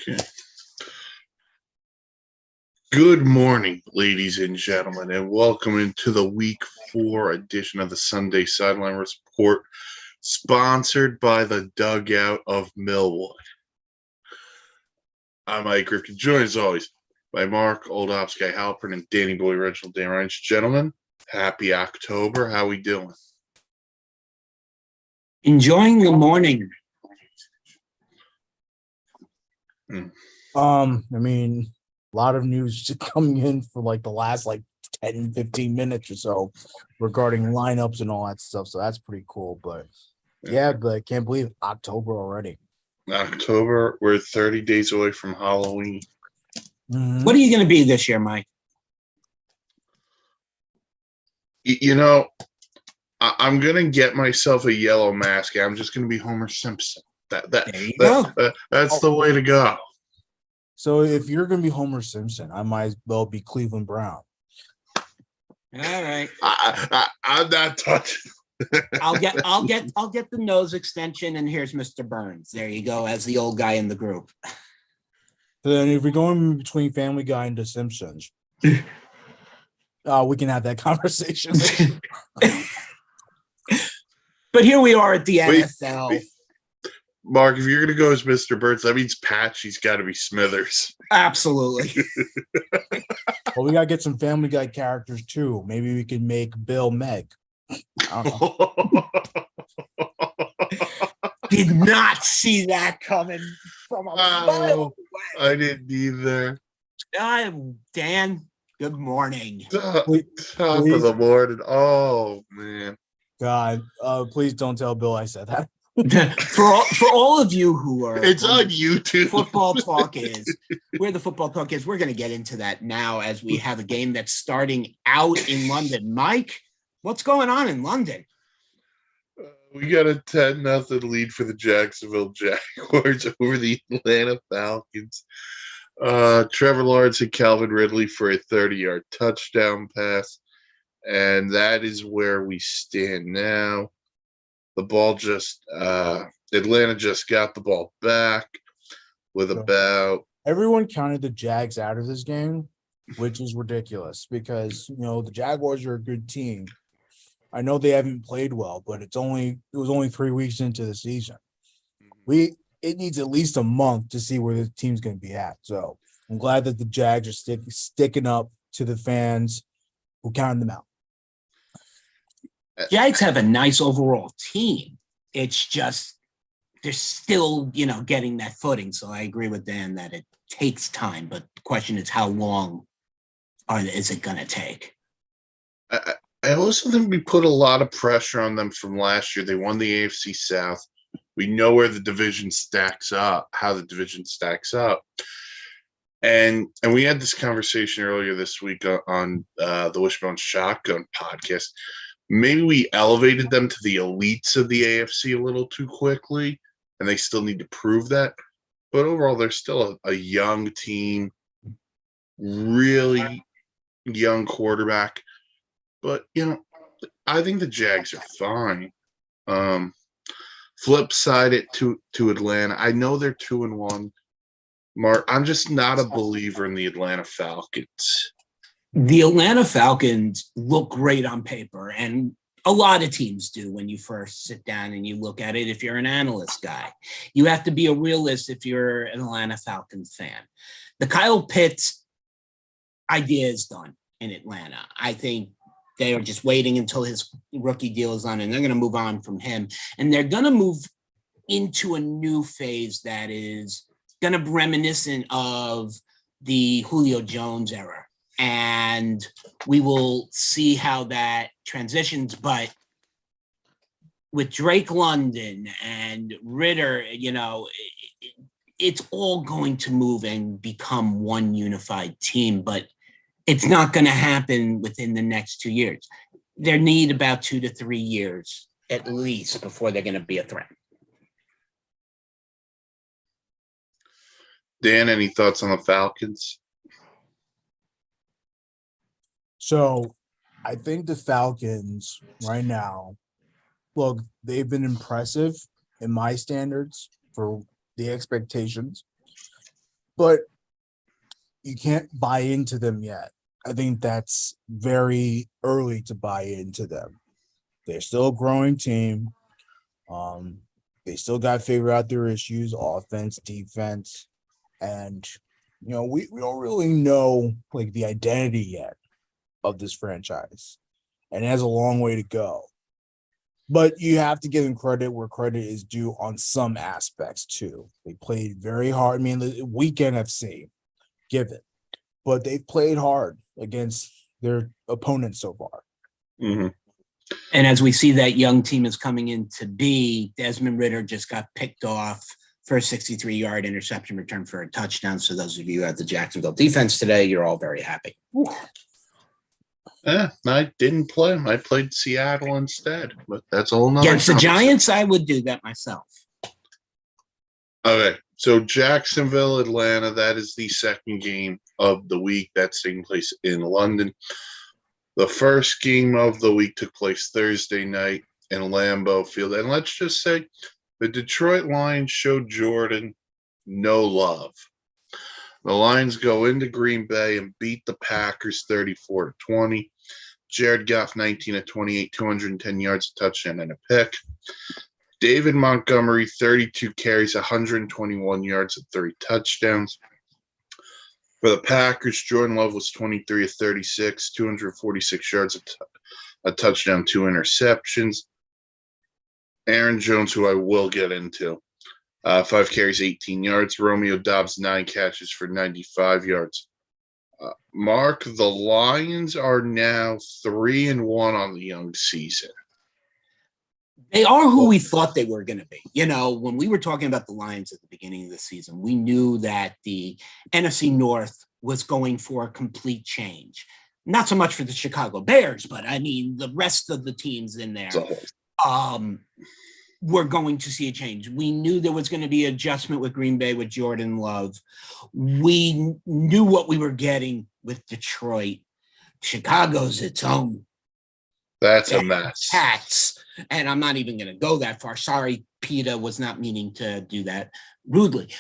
Okay. Good morning, ladies and gentlemen, and welcome into the Week 4 edition of the Sunday Sideline Report, sponsored by the Dugout of Millwood. I'm Mike Rifkin, joined as always by Mark Oldovsky Halpern and Danny Boy Reginald Dan Ryan. Gentlemen, happy October. How we doing? Enjoying the morning. A lot of news just coming in for the last 10, 15 minutes or so regarding lineups and all that stuff. So that's pretty cool. But but I can't believe October already. October, we're 30 days away from Halloween. Mm-hmm. What are you going to be this year, Mike? I'm going to get myself a yellow mask. I'm just going to be Homer Simpson. That's the way to go. So if you're going to be Homer Simpson, I might as well be Cleveland Brown. All right. I'm not touching. I'll get the nose extension, and here's Mr. Burns. There you go, as the old guy in the group. So then if we're going between Family Guy and The Simpsons, we can have that conversation. But here we are at the NFL. Mark, if you're going to go as Mr. Burns, that means Patchy's got to be Smithers. Absolutely. Well, we got to get some Family Guy characters, too. Maybe we can make Bill Meg. I don't know. Did not see that coming from a mile away. I didn't either. Dan, good morning. Top of the morning. Oh, man. God, please don't tell Bill I said that. For all of you who are, it's on YouTube. Football Talk is where the Football Talk is. We're going to get into that now as we have a game that's starting out in London. Mike, what's going on in London? We got a 10-0 lead for the Jacksonville Jaguars over the Atlanta Falcons. Trevor Lawrence and Calvin Ridley for a 30-yard touchdown pass, and that is where we stand now. The ball Atlanta just got the ball back with about. Everyone counted the Jags out of this game, which is ridiculous because, the Jaguars are a good team. I know they haven't played well, but it was only 3 weeks into the season. It needs at least a month to see where the team's going to be at. So I'm glad that the Jags are sticking up to the fans who counted them out. Jags have a nice overall team. It's just they're still, getting that footing. So I agree with Dan that it takes time, but the question is how long is it going to take? I also think we put a lot of pressure on them from last year. They won the AFC South. We know where the division stacks up, how the division stacks up. And we had this conversation earlier this week on the Wishbone Shotgun podcast. Maybe we elevated them to the elites of the AFC a little too quickly, and they still need to prove that. But overall, they're still a young team, really young quarterback. But, I think the Jags are fine. Flip side it to Atlanta. I know they're 2-1. Mark, I'm just not a believer in the Atlanta Falcons. The Atlanta Falcons look great on paper, and a lot of teams do when you first sit down and you look at it. If you're an analyst guy, you have to be a realist if you're an Atlanta Falcons fan. The Kyle Pitts idea is done in Atlanta. I think they are just waiting until his rookie deal is on, and they're going to move on from him. And they're going to move into a new phase that is going to be reminiscent of the Julio Jones era. And we will see how that transitions. But with Drake London and Ritter, it's all going to move and become one unified team. But it's not going to happen within the next 2 years. They need about 2 to 3 years at least before they're going to be a threat. Dan, any thoughts on the Falcons? So I think the Falcons right now, look, they've been impressive in my standards for the expectations. but you can't buy into them yet. I think that's very early to buy into them. They're still a growing team. They still got to figure out their issues, offense, defense, and we don't really know like the identity yet of this franchise, and it has a long way to go. But you have to give them credit where credit is due on some aspects too. They played very hard. I mean, the weekend FC, give it, but they've played hard against their opponents so far. Mm-hmm. And as we see that young team is coming in to be, Desmond Ridder just got picked off for a 63-yard interception return for a touchdown. So those of you at the Jacksonville defense today, you're all very happy. Yeah, I didn't play him. I played Seattle instead, but that's all. Against the Giants, I would do that myself. Okay, so Jacksonville, Atlanta, that is the second game of the week. That's taking place in London. The first game of the week took place Thursday night in Lambeau Field. And let's just say the Detroit Lions showed Jordan no love. The Lions go into Green Bay and beat the Packers 34-20. Jared Goff, 19 of 28, 210 yards, a touchdown, and a pick. David Montgomery, 32 carries, 121 yards, and 3 touchdowns. For the Packers, Jordan Love was 23 of 36, 246 yards, a touchdown, 2 interceptions. Aaron Jones, who I will get into, 5 carries, 18 yards. Romeo Doubs, 9 catches for 95 yards. Mark, the Lions are now 3-1 on the young season. They are who we thought they were going to be. When we were talking about the Lions at the beginning of the season, we knew that the NFC North was going for a complete change. Not so much for the Chicago Bears, but I mean, the rest of the teams in there were going to see a change. We knew there was going to be adjustment with Green Bay with Jordan Love. We knew what we were getting with Detroit. Chicago's its own. That's a mess. Cats. And I'm not even going to go that far. Sorry, PETA was not meaning to do that rudely.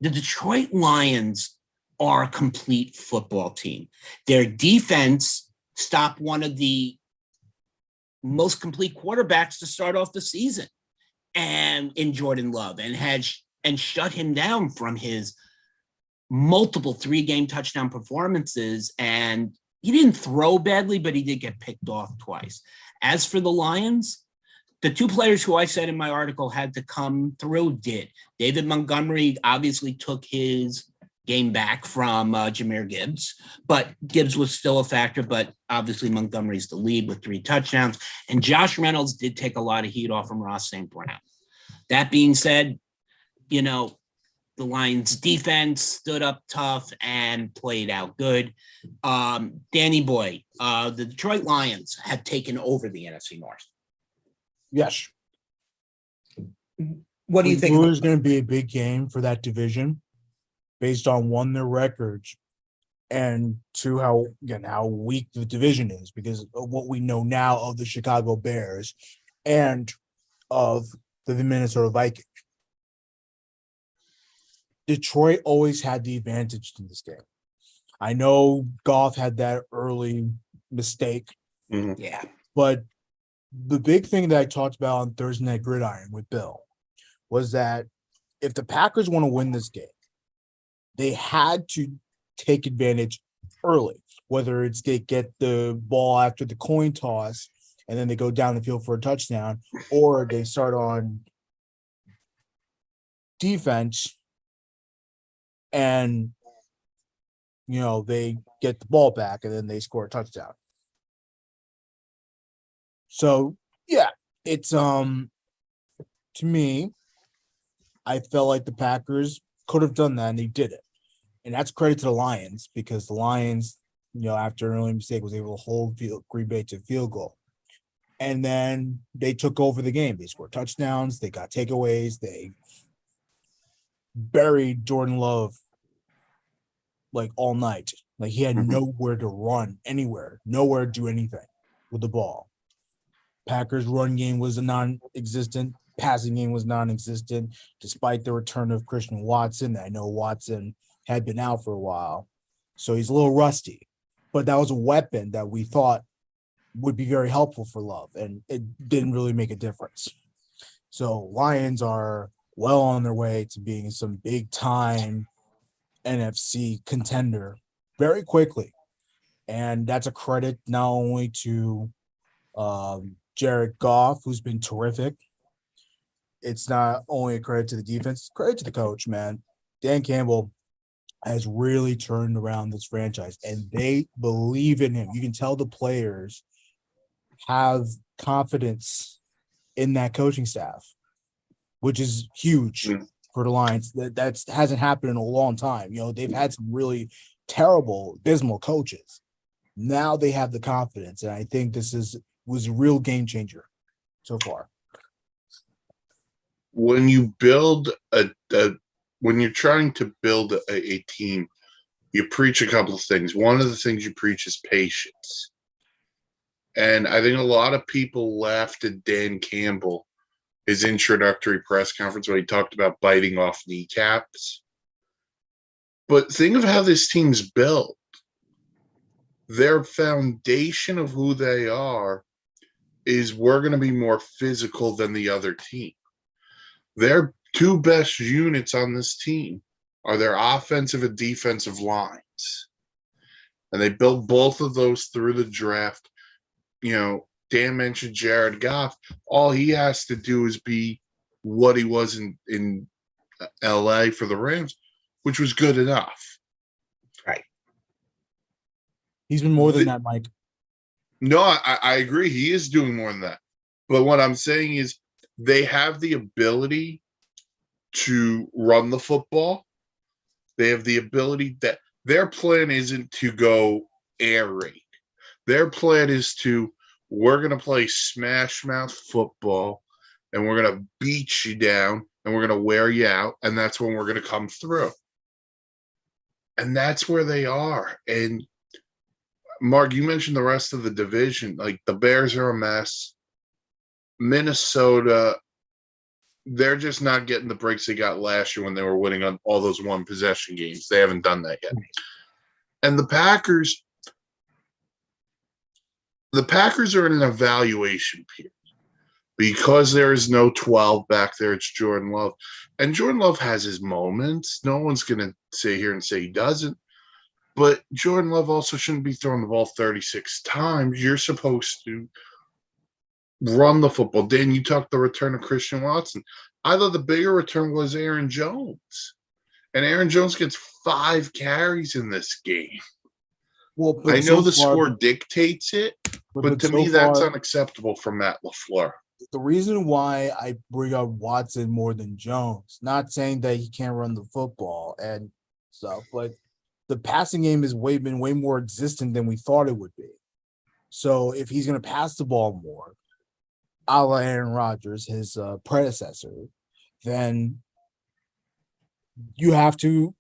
The Detroit Lions are a complete football team. Their defense stopped one of the most complete quarterbacks to start off the season, and in Jordan Love, and shut him down from his multiple 3-game touchdown performances. And he didn't throw badly, but he did get picked off twice. As for the Lions, the 2 players who I said in my article had to come through did. David Montgomery obviously took his game back from Jahmyr Gibbs, but Gibbs was still a factor, but obviously Montgomery's the lead with 3 touchdowns. And Josh Reynolds did take a lot of heat off from Ross St. Brown. That being said, the Lions defense stood up tough and played out good. Danny Boy, the Detroit Lions have taken over the NFC North. Yes. What do you think? It was going to be a big game for that division based on 1, their records, and 2, how weak the division is because of what we know now of the Chicago Bears and of the Minnesota Vikings. Detroit always had the advantage in this game. I know Goff had that early mistake. Mm-hmm. Yeah. But the big thing that I talked about on Thursday Night Gridiron with Bill was that if the Packers want to win this game, they had to take advantage early, whether it's they get the ball after the coin toss and then they go down the field for a touchdown, or they start on defense and they get the ball back and then they score a touchdown. So yeah, it's to me, I felt like the Packers could have done that and they did it. And that's credit to the Lions because the Lions, after an early mistake, was able to hold Green Bay to field goal. And then they took over the game. They scored touchdowns. They got takeaways. They buried Jordan Love like all night. Like he had nowhere to run anywhere, nowhere to do anything with the ball. Packers run game was a non-existent. passing game was non-existent, despite the return of Christian Watson. I know Watson had been out for a while, so he's a little rusty. But that was a weapon that we thought would be very helpful for Love, and it didn't really make a difference. So Lions are well on their way to being some big-time NFC contender very quickly. And that's a credit not only to Jared Goff, who's been terrific. It's not only a credit to the defense, it's credit to the coach, man. Dan Campbell has really turned around this franchise, and they believe in him. You can tell the players have confidence in that coaching staff, which is huge for the Lions. That hasn't happened in a long time. You know, they've had some really terrible, abysmal coaches. Now they have the confidence, and I think this was a real game changer so far. When you build when you're trying to build a team, you preach a couple of things. One of the things you preach is patience. And I think a lot of people laughed at Dan Campbell, his introductory press conference, when he talked about biting off kneecaps. But think of how this team's built. Their foundation of who they are is we're going to be more physical than the other team. Their two best units on this team are their offensive and defensive lines. And they built both of those through the draft. You know, Dan mentioned Jared Goff. All he has to do is be what he was in LA for the Rams, which was good enough. Right. He's been more than that, Mike. No, I agree. He is doing more than that. But what I'm saying is they have the ability to run the football. They have the ability that their plan isn't to go air raid. Their plan is we're going to play smash mouth football, and we're going to beat you down, and we're going to wear you out, and that's when we're going to come through. And that's where they are. And Mark, you mentioned the rest of the division. Like, the Bears are a mess. Minnesota, they're just not getting the breaks they got last year when they were winning on all those one possession games. They haven't done that yet. And the Packers are in an evaluation period because there is no 12 back there. It's Jordan Love. And Jordan Love has his moments. No one's going to sit here and say he doesn't. But Jordan Love also shouldn't be throwing the ball 36 times. You're supposed to run the football. Dan, you talked the return of Christian Watson. I thought the bigger return was Aaron Jones. And Aaron Jones gets 5 carries in this game. Well, I know the score dictates it, but to me, that's unacceptable from Matt LaFleur. The reason why I bring up Watson more than Jones, not saying that he can't run the football and stuff, but the passing game has been way more existent than we thought it would be. So if he's going to pass the ball more, a la Aaron Rodgers, his predecessor, then you have to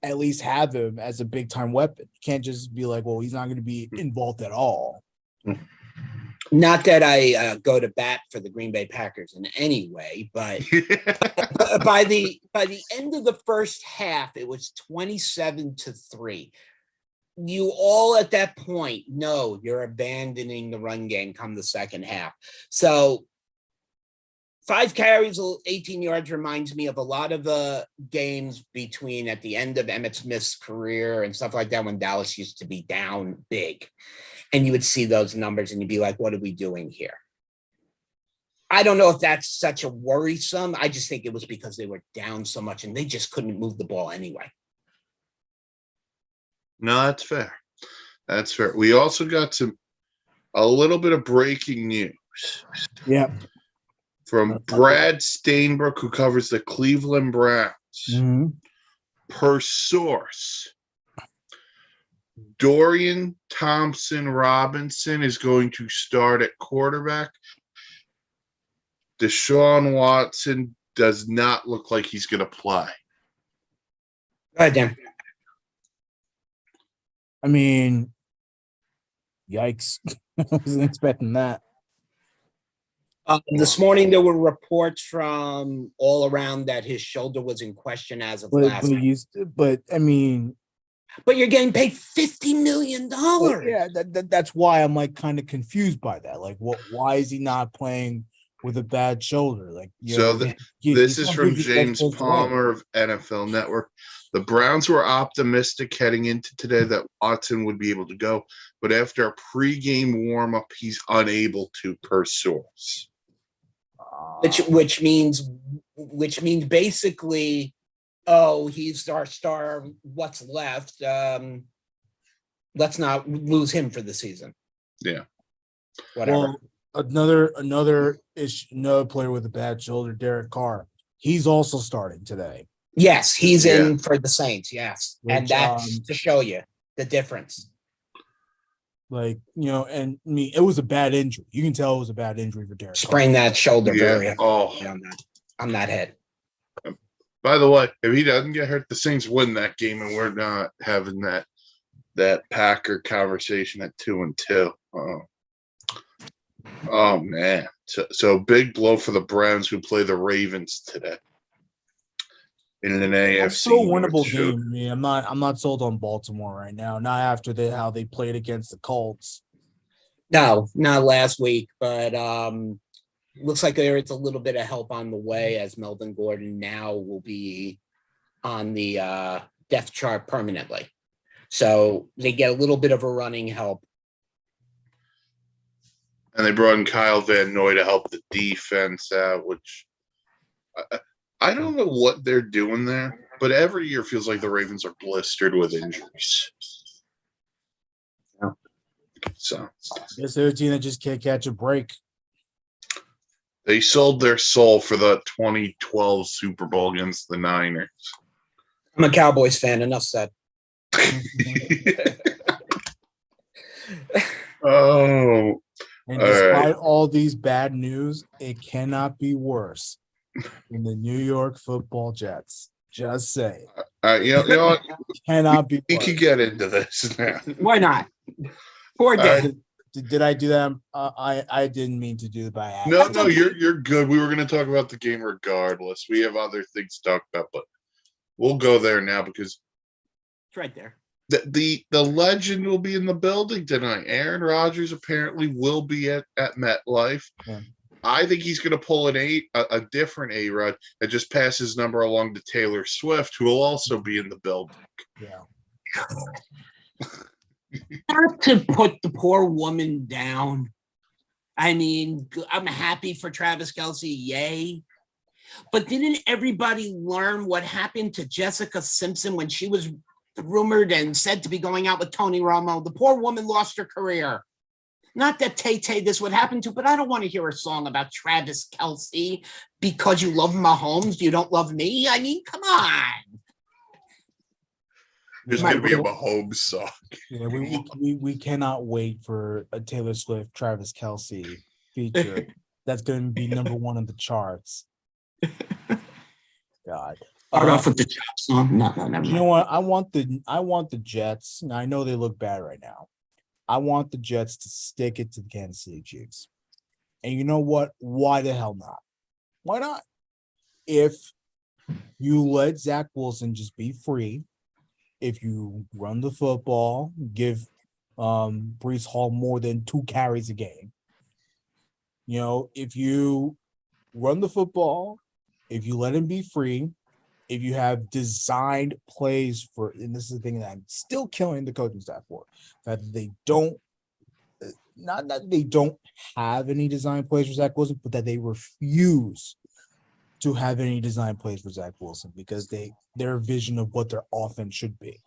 at least have him as a big-time weapon. You can't just be like, well, he's not going to be involved at all. Not that I go to bat for the Green Bay Packers in any way, but by the end of the first half, it was 27-3. You all at that point know you're abandoning the run game come the second half. So 5 carries, 18 yards reminds me of a lot of games between at the end of Emmitt Smith's career and stuff like that when Dallas used to be down big. And you would see those numbers and you'd be like, what are we doing here? I don't know if that's such a worrisome. I just think it was because they were down so much and they just couldn't move the ball anyway. No, that's fair. That's fair. We also got a little bit of breaking news. Yeah. From Brad Stainbrook, who covers the Cleveland Browns. Mm-hmm. Per source, Dorian Thompson-Robinson is going to start at quarterback. Deshaun Watson does not look like he's going to play. Go ahead, Dan. I mean, yikes. I wasn't expecting that. This morning, there were reports from all around that his shoulder was in question as of But last night. but I mean, But you're getting paid $50 million. yeah, that's why I'm like kind of confused by that. Like, why is he not playing with a bad shoulder? Like, So this he's is not from good to get James close to life. Palmer of NFL Network. The Browns were optimistic heading into today that Watson would be able to go, but after a pregame warm-up, he's unable to, per source. Which means basically, oh, he's our star. What's left? Let's not lose him for the season. Yeah. Whatever. Well, another player with a bad shoulder, Derek Carr. He's also starting today. Yes, he's in for the Saints. Yes, and that's to show you the difference. Like, and I mean, it was a bad injury. You can tell it was a bad injury for Derek. Sprained that shoulder very on that head. By the way, if he doesn't get hurt, the Saints win that game, and we're not having that Packer conversation at 2-2. Oh man! So big blow for the Browns, who play the Ravens today in an AFC. It's still a winnable game. I mean, I'm not sold on Baltimore right now. Not after how they played against the Colts. No, not last week, but looks like there is a little bit of help on the way, as Melvin Gordon now will be on the depth chart permanently. So they get a little bit of a running help. And they brought in Kyle Van Noy to help the defense out, which I don't know what they're doing there, but every year feels like the Ravens are blistered with injuries. Yeah. So it's they're a team that just can't catch a break. They sold their soul for the 2012 Super Bowl against the Niners. I'm a Cowboys fan, enough said. Oh. And despite all these bad news, it cannot be worse than the New York Football Jets. Just say. You know what? Cannot be worse. We can get into this now. Why not? Poor Dan. Did I do that? I didn't mean to do it by accident. No, you're good. We were going to talk about the game regardless. We have other things to talk about, but we'll go there now because it's right there. The legend will be in the building tonight. Aaron Rodgers apparently will be at MetLife. Yeah. I think he's going to pull a different A-Rod and just pass his number along to Taylor Swift, who will also be in the building. Yeah. Not to put the poor woman down. I mean, I'm happy for Travis Kelce, yay. But didn't everybody learn what happened to Jessica Simpson when she was rumored and said to be going out with Tony Romo? The poor woman lost her career. Not that Tay this would happen to, but I don't want to hear a song about Travis Kelce because you love Mahomes. You don't love me. I mean, come on. There's going to be a Mahomes song. Yeah, we cannot wait for a Taylor Swift, Travis Kelce feature. That's going to be number one on the charts. God. Start off with the chop song. No, never mind. You know what? I want the Jets. And I know they look bad right now. I want the Jets to stick it to the Kansas City Chiefs. And you know what? Why the hell not? Why not? If you let Zach Wilson just be free, if you run the football, give Breece Hall more than 2 carries a game. If you run the football, if you let him be free, if you have designed plays for, and this is the thing that I'm still killing the coaching staff for, that they don't, not that they don't have any design plays for Zach Wilson, but that they refuse to have any design plays for Zach Wilson because their vision of what their offense should be.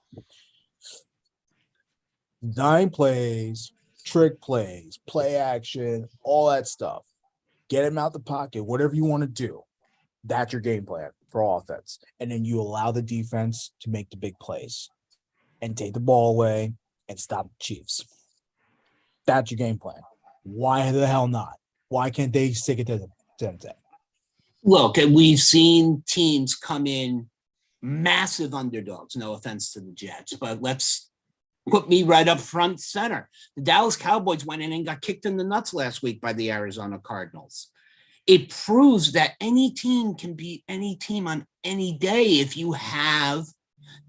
Design plays, trick plays, play action, all that stuff. Get him out the pocket, whatever you want to do. That's your game plan for offense. And then you allow the defense to make the big plays and take the ball away and stop the Chiefs. That's your game plan. Why the hell not? Why can't they stick it to them? Look, we've seen teams come in massive underdogs. No offense to the Jets, but let's put me right up front center. The Dallas Cowboys went in and got kicked in the nuts last week by the Arizona Cardinals. it proves that any team can beat any team on any day if you have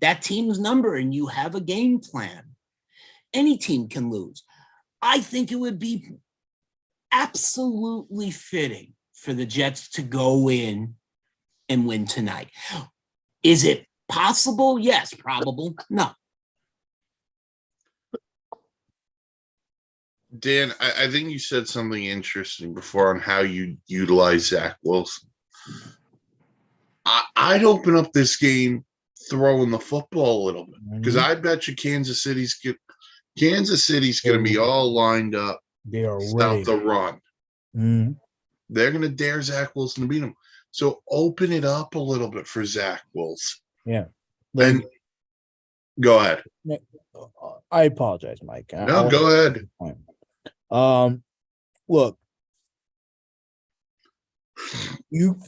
that team's number and you have a game plan. Any team can lose. I think it would be absolutely fitting for the Jets to go in and win tonight. Is it possible? Yes. Probable? No. Dan, I think you said something interesting before on how you utilize Zach Wilson. I'd open up this game throwing the football a little bit because I bet you Kansas City's going to be all lined up. They are stop ready the run. Mm-hmm. They're going to dare Zach Wilson to beat him. So open it up a little bit for Zach Wilson. Yeah. And go ahead. I apologize, Mike. No, go ahead. Look,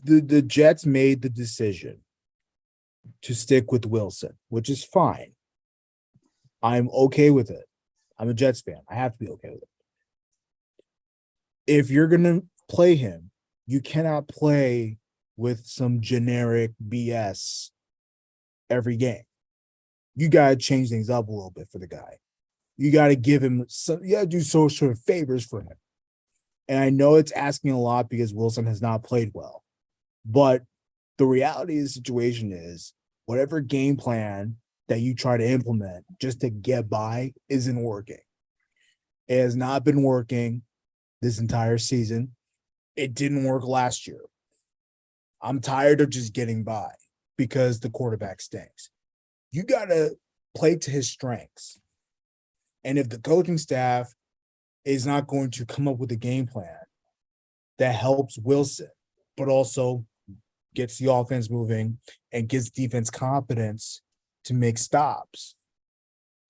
the Jets made the decision to stick with Wilson, which is fine. I'm okay with it. I'm a Jets fan. I have to be okay with it. If you're going to play him, you cannot play with some generic BS every game. You got to change things up a little bit for the guy. You got to give him some, you got to do sort of favors for him. And I know it's asking a lot because Wilson has not played well. But the reality of the situation is whatever game plan that you try to implement just to get by isn't working. It has not been working this entire season. It didn't work last year. I'm tired of just getting by because the quarterback stinks. You got to play to his strengths. And if the coaching staff is not going to come up with a game plan that helps Wilson, but also gets the offense moving and gives defense confidence to make stops,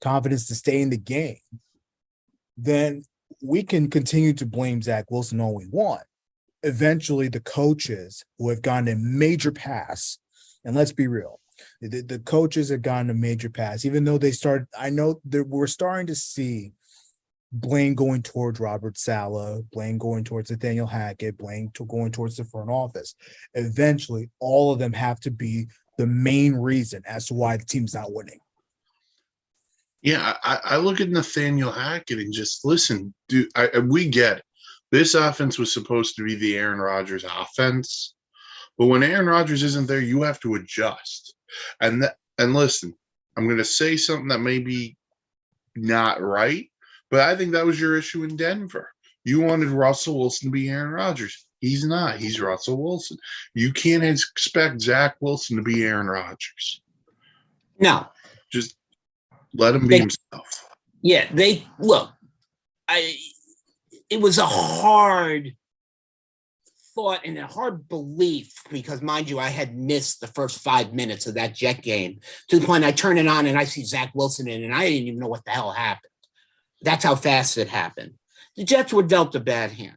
confidence to stay in the game, then we can continue to blame Zach Wilson all we want. Eventually, the coaches who have gotten a major pass, and let's be real, the coaches have gotten a major pass, even though they started. I know that we're starting to see blame going towards Robert Saleh, blame going towards Nathaniel Hackett, blame going towards the front office. Eventually, all of them have to be the main reason as to why the team's not winning. Yeah, I look at Nathaniel Hackett and just listen, dude. We get it. This offense was supposed to be the Aaron Rodgers offense, but when Aaron Rodgers isn't there, you have to adjust. And listen, I'm going to say something that may be not right, but I think that was your issue in Denver. You wanted Russell Wilson to be Aaron Rodgers. He's not. He's Russell wilson. You can't expect Zach Wilson to be Aaron Rodgers. No. Just let him be himself. Yeah, it was a hard thought and a hard belief because, mind you, I had missed the first 5 minutes of that Jet game to the point I turn it on and I see Zach Wilson in, and I didn't even know what the hell happened. That's how fast it happened. The Jets were dealt a bad hand.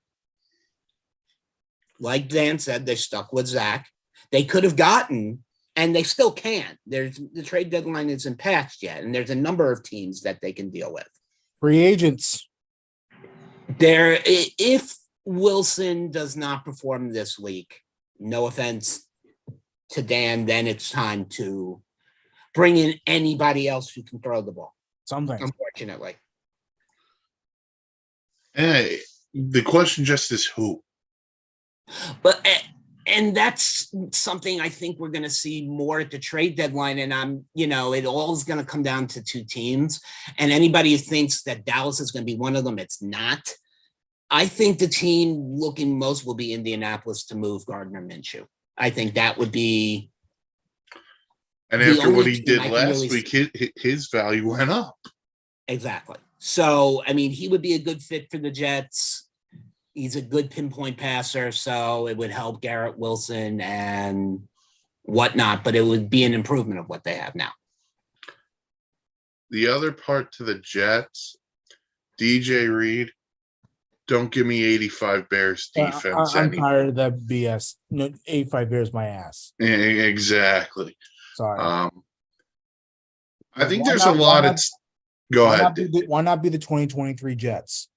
Like Dan said, they stuck with Zach. They could have gotten, and they still can. The trade deadline isn't passed yet, and there's a number of teams that they can deal with. Free agents. If Wilson does not perform this week, no offense to Dan, then it's time to bring in anybody else who can throw the ball. Something. Unfortunately. Hey, the question just is who. But and that's something I think we're going to see more at the trade deadline. And it all is going to come down to two teams. And anybody who thinks that Dallas is going to be one of them, it's not. I think the team looking most will be Indianapolis to move Gardner Minshew. I think that would be. And after what he did last week, his value went up. Exactly. So, he would be a good fit for the Jets. He's a good pinpoint passer, so it would help Garrett Wilson and whatnot, but it would be an improvement of what they have now. The other part to the Jets, DJ Reed, don't give me 85 Bears defense. I'm tired of that BS. No, 85 Bears my ass. Exactly. Sorry. I think there's a lot of. Go ahead. Why not be the 2023 Jets?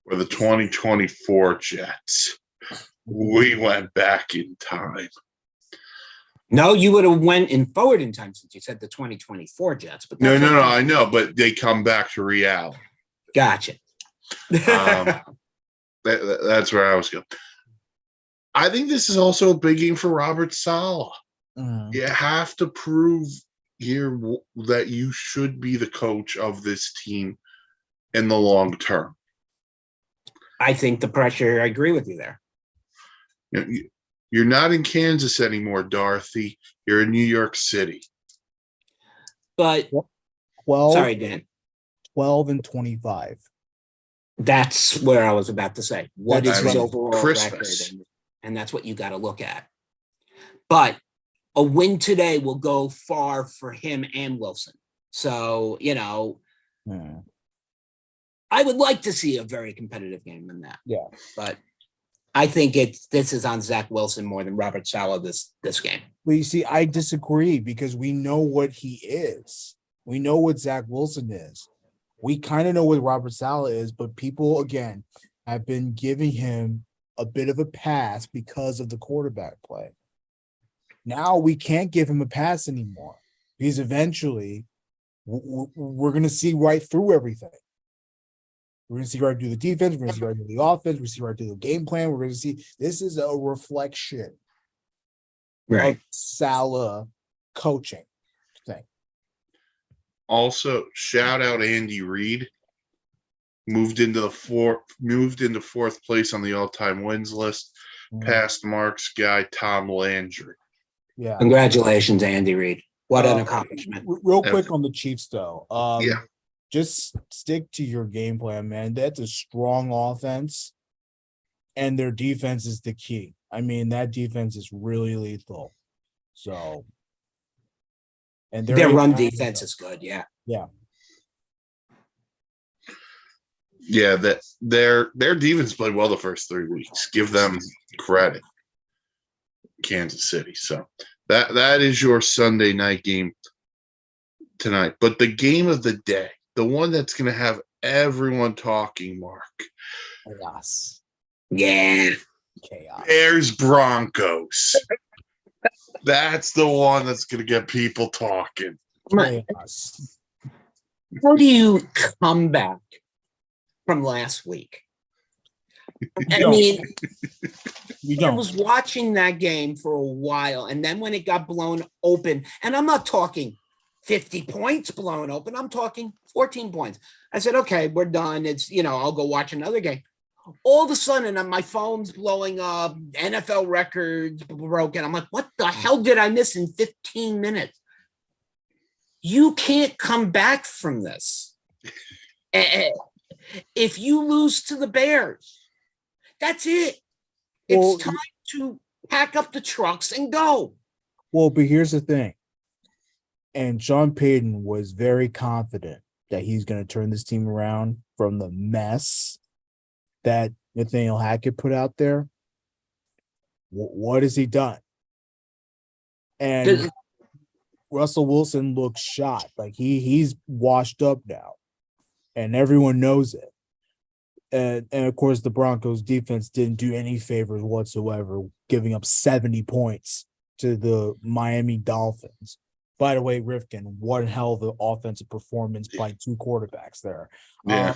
were the 2024 Jets. We went back in time. No, you would have went in forward in time since you said the 2024 Jets. But No, that's okay. I know, but they come back to reality. Gotcha. That's where I was going. I think this is also a big game for Robert Saleh. Mhm. You have to prove here that you should be the coach of this team in the long term. I think the pressure, I agree with you there. You're not in Kansas anymore, Dorothy. You're in New York City. But 12, sorry, Dan. 12 and 25. That's where I was about to say. What is his overall Christmas. record? And that's what you got to look at. But a win today will go far for him and Wilson. So, I would like to see a very competitive game in that. Yeah. But I think this is on Zach Wilson more than Robert Saleh this game. Well, you see, I disagree because we know what he is. We know what Zach Wilson is. We kind of know what Robert Saleh is, but people, again, have been giving him a bit of a pass because of the quarterback play. Now we can't give him a pass anymore because eventually we're going to see right through everything. We're going to see right through the defense. We're going to see right through the offense. We're going to see right through the game plan. We're going to see this is a reflection of Saleh coaching thing. Also, shout out Andy Reid. Moved into fourth place on the all-time wins list, past Mark's guy Tom Landry. Yeah. Congratulations, Andy Reid. What an accomplishment. Real quick on the Chiefs, though. Yeah. Just stick to your game plan, man. That's a strong offense, and their defense is the key. I mean, that defense is really lethal. So, and their run defense is good. Yeah. Yeah. Yeah, that their defense played well the first 3 weeks. Give them credit. Kansas City. So that is your Sunday night game tonight. But the game of the day, the one that's going to have everyone talking, Mark. Chaos. Yeah. Chaos. Bears Broncos. That's the one that's going to get people talking. Chaos. How do you come back from last week? I mean, I was watching that game for a while, and then when it got blown open, and I'm not talking 50 points blown open, I'm talking 14 points. I said, okay, we're done. It's, I'll go watch another game. All of a sudden, my phone's blowing up, NFL records broken. I'm like, what the hell did I miss in 15 minutes? You can't come back from this. If you lose to the Bears, that's it. It's time to pack up the trucks and go. Well, but here's the thing. And Sean Payton was very confident that he's going to turn this team around from the mess that Nathaniel Hackett put out there. What has he done? And Russell Wilson looks shot. Like he's washed up now. And everyone knows it. And of course, the Broncos defense didn't do any favors whatsoever, giving up 70 points to the Miami Dolphins. By the way, Rifkin, what hell of an offensive performance by two quarterbacks there. Yeah.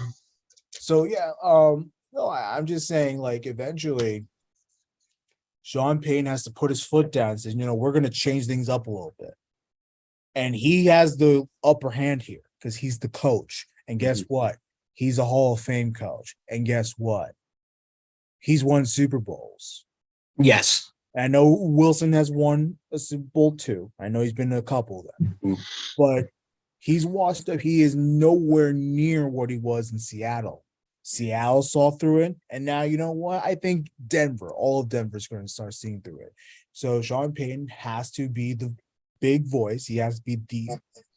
No, I'm just saying, like, eventually Sean Payton has to put his foot down and say, we're going to change things up a little bit. And he has the upper hand here because he's the coach. And guess what? He's a Hall of Fame coach. And guess what? He's won Super Bowls. Yes. I know Wilson has won a Super Bowl too. I know he's been to a couple of them. But he's washed up. He is nowhere near what he was in Seattle. Seattle saw through it. And now, you know what? I think all of Denver's going to start seeing through it. So Sean Payton has to be the big voice. He has to be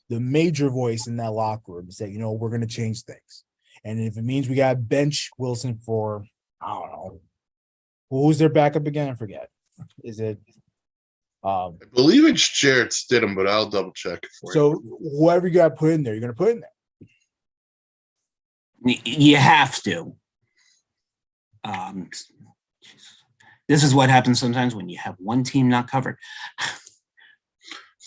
the major voice in that locker room and say, we're going to change things. And if it means we got to bench Wilson for, I don't know, who's their backup again? I forget. Is it? I believe it's Jarrett Stidham, but I'll double check it for you. So whoever you got to put in there, you're going to put in there. You have to. This is what happens sometimes when you have one team not covered.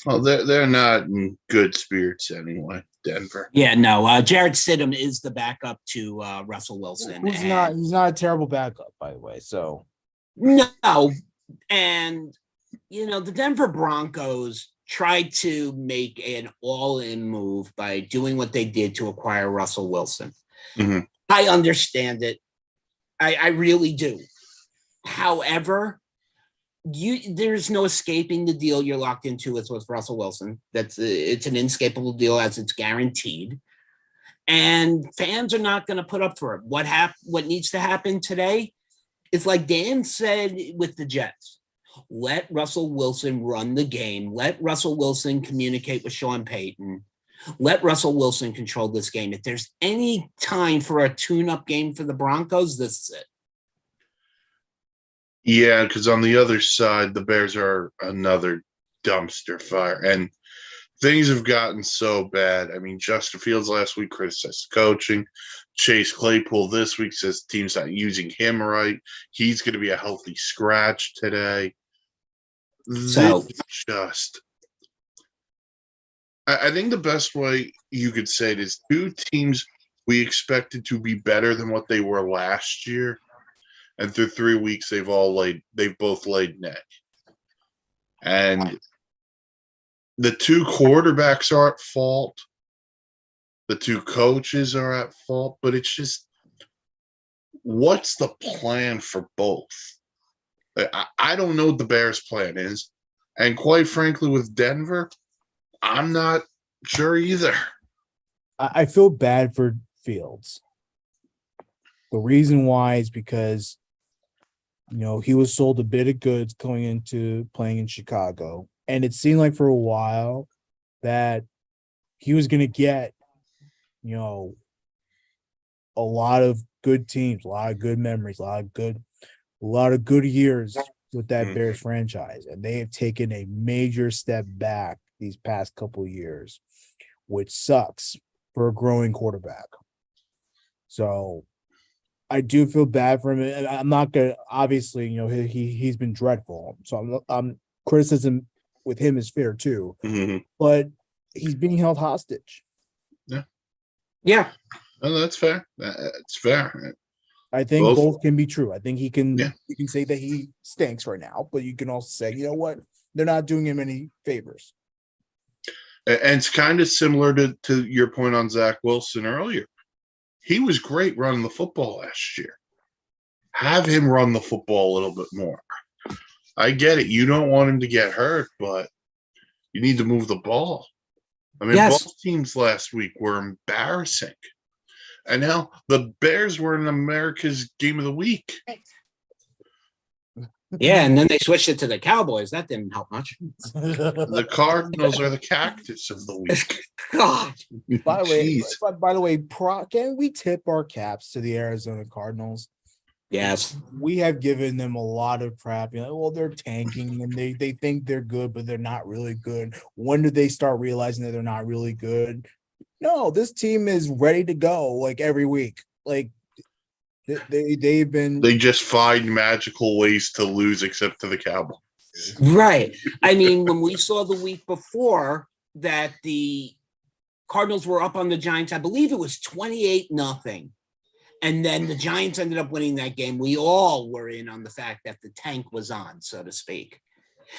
Well, they're not in good spirits anyway, Denver. Yeah, no. Jarrett Stidham is the backup to Russell Wilson. He's not a terrible backup, by the way. So no, and the Denver Broncos tried to make an all-in move by doing what they did to acquire Russell Wilson. Mm-hmm. I understand it. I really do. However, there's no escaping the deal you're locked into with Russell Wilson. It's an inescapable deal as it's guaranteed. And fans are not going to put up for it. What needs to happen today is like Dan said with the Jets. Let Russell Wilson run the game. Let Russell Wilson communicate with Sean Payton. Let Russell Wilson control this game. If there's any time for a tune-up game for the Broncos, this is it. Yeah, because on the other side, the Bears are another dumpster fire. And things have gotten so bad. I mean, Justin Fields last week criticized coaching. Chase Claypool this week says the team's not using him right. He's going to be a healthy scratch today. So, I think the best way you could say it is two teams we expected to be better than what they were last year, and through 3 weeks they've both laid neck. And the two quarterbacks are at fault. The two coaches are at fault, but it's just, what's the plan for both? I don't know what the Bears' plan is. And quite frankly, with Denver, I'm not sure either. I feel bad for Fields. The reason why is because, he was sold a bit of goods going into playing in Chicago. And it seemed like for a while that he was going to get, a lot of good teams, a lot of good memories, a lot of good years with that Bears franchise. And they have taken a major step back these past couple of years, which sucks for a growing quarterback. So I do feel bad for him. And I'm not going to, obviously, he's been dreadful. So I'm criticism with him is fair too, but he's being held hostage. Yeah. Well, that's fair. That's fair. I think both can be true. I think you can say that he stinks right now, but you can also say, you know what? They're not doing him any favors. And it's kind of similar to your point on Zach Wilson earlier. He was great running the football last year. Have him run the football a little bit more. I get it. You don't want him to get hurt, but you need to move the ball. I mean, both teams last week were embarrassing. And now the Bears were in America's Game of the Week. Yeah, and then they switched it to the Cowboys. That didn't help much. The Cardinals are the cactus of the week. God. By the way, can we tip our caps to the Arizona Cardinals? Yes. We have given them a lot of crap. They're tanking and they think they're good, but they're not really good. When do they start realizing that they're not really good? No, this team is ready to go like every week. Like they just find magical ways to lose except to the Cowboys. Right. I mean, when we saw the week before that the Cardinals were up on the Giants, I believe it was 28-0. And then the Giants ended up winning that game. We all were in on the fact that the tank was on, so to speak.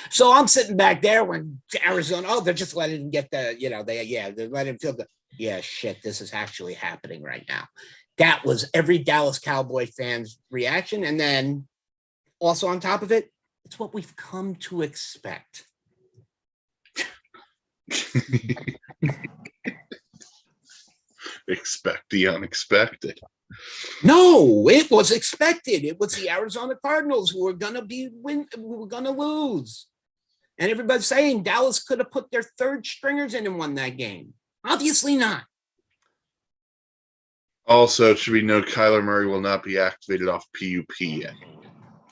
So I'm sitting back there when Arizona, they're just letting him get the, they're letting him feel the, shit, this is actually happening right now. That was every Dallas Cowboy fan's reaction. And then also on top of it, it's what we've come to expect. Expect the unexpected. No, it was expected. It was the Arizona Cardinals who were gonna who were gonna lose. And everybody's saying Dallas could have put their third stringers in and won that game. Obviously not. Also, it should be noted Kyler Murray will not be activated off PUP yet.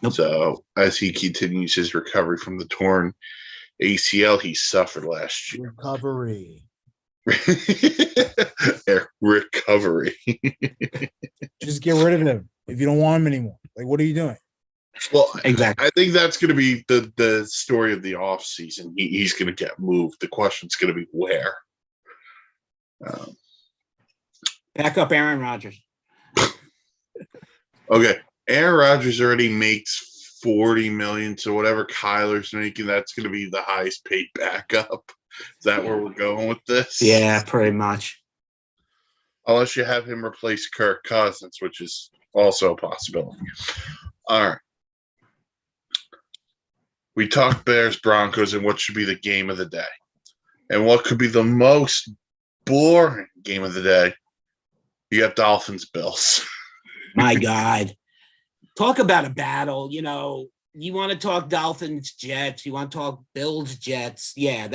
Nope. So as he continues his recovery from the torn ACL he suffered last year. Recovery. Recovery. Just get rid of him. if you don't want him anymore? Like, what are you doing? Well, Exactly. I think that's going to be the story of the offseason. He's going to get moved. The question's going to be where. Back up Aaron Rodgers. Okay, Aaron Rodgers already makes $40 million, so whatever Kyler's making, that's going to be the highest paid backup. Is that where we're going with this? Yeah, pretty much. Unless you have him replace Kirk Cousins, which is also a possibility. All right. We talked Bears Broncos and what should be the game of the day. And what could be the most boring game of the day? You got Dolphins Bills. My God. Talk about a battle. You know, you want to talk Dolphins Jets, you want to talk Bills Jets. Yeah,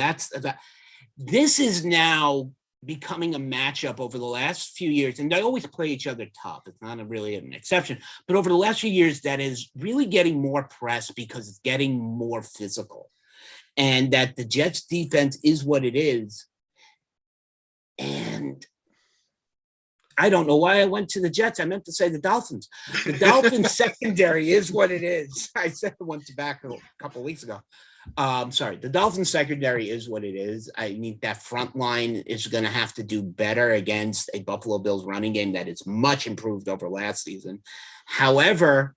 this is now becoming a matchup over the last few years, and they always play each other tough. It's not really an exception, but over the last few years, that is really getting more press because it's getting more physical, and that the Jets defense is what it is. And I don't know why I went to the Jets. I meant to say the Dolphins. The Dolphins secondary is what it is. I said I went back a couple of weeks ago. The Dolphins secondary is what it is. I mean, that front line is going to have to do better against a Buffalo Bills running game that is much improved over last season. However,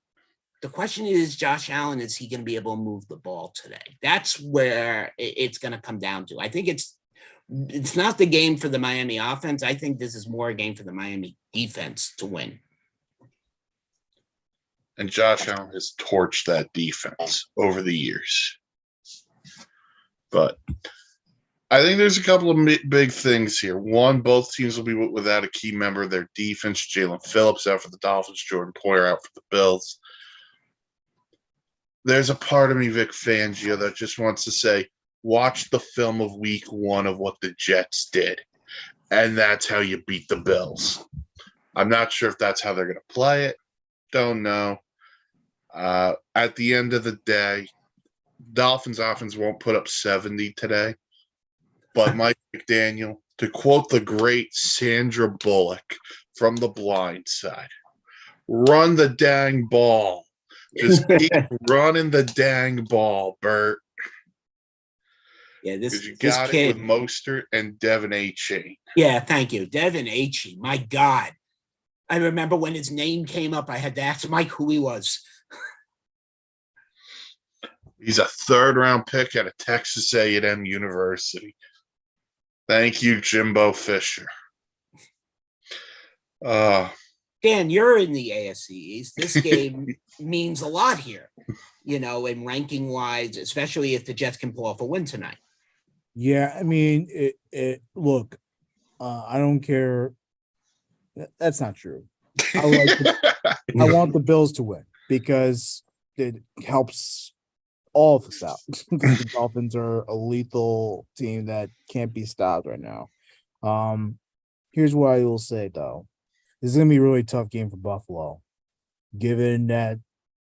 the question is, Josh Allen, is he going to be able to move the ball today? That's where it's going to come down to. I think it's not the game for the Miami offense. I think this is more a game for the Miami defense to win. And Josh Allen has torched that defense over the years. But I think there's a couple of big things here. One, both teams will be without a key member of their defense. Jalen Phillips out for the Dolphins, Jordan Poyer out for the Bills. There's a part of me, Vic Fangio, that just wants to say, watch the film of week 1 of what the Jets did, and that's how you beat the Bills. I'm not sure if that's how they're going to play it. Don't know. At the end of the day, Dolphins offense won't put up 70 today, but Mike McDaniel, to quote the great Sandra Bullock from The Blind Side, run the dang ball. Just keep running the dang ball, Bert. Yeah, this got kid it with Mostert and Devin Achane. Yeah, thank you, Devin Achane. My God, I remember when his name came up, I had to ask Mike who he was. He's a 3rd-round pick at a Texas A&M University. Thank you, Jimbo Fisher. Dan, you're in the AFC East. This game means a lot here, you know, in ranking wise, especially if the Jets can pull off a win tonight. Yeah, I mean, look, I don't care. That's not true. I want the Bills to win because it helps all of us out. The Dolphins are a lethal team that can't be stopped right now. Here's what I will say, though. This is going to be a really tough game for Buffalo, given that